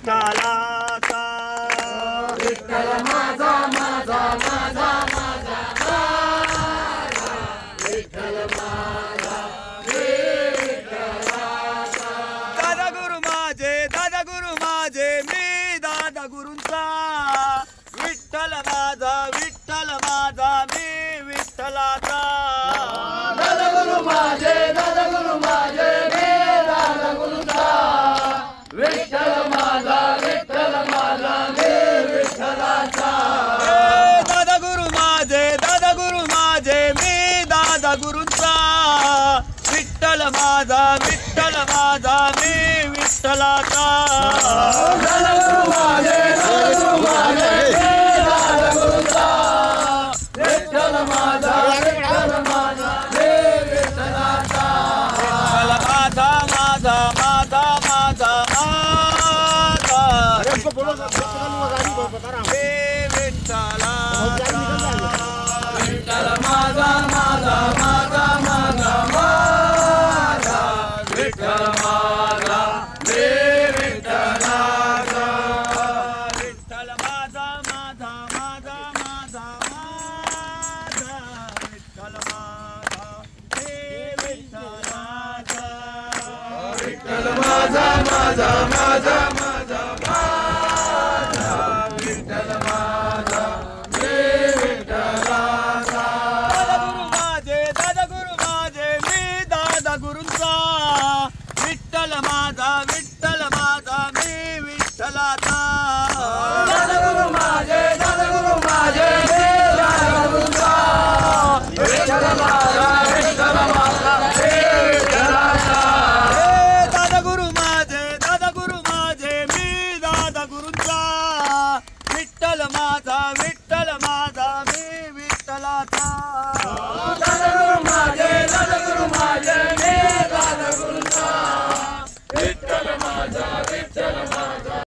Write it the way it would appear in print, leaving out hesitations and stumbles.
विठ्ठलाचा विठ्ठल माझा माझा माझा माझा विठ्ठल माझा विठ्ठलाचा दादा गुरु माझे मी दादा गुरूंचा विठ्ठल माझा मी विठ्ठलाचा दादा गुरु माझे मी दादा गुरुचा विठ्ठल माझा मी विठ्ठलाचा दादा गुरु माझे मी दादा गुरूंचा विठ्ठल माझा मी विठ्ठलाचा दादा गुरु माझे मी दादा गुरुचा विठ्ठल माझा मी विठ्ठलाचा माझा अरे हमको बोलो ना, गाड़ी बताना।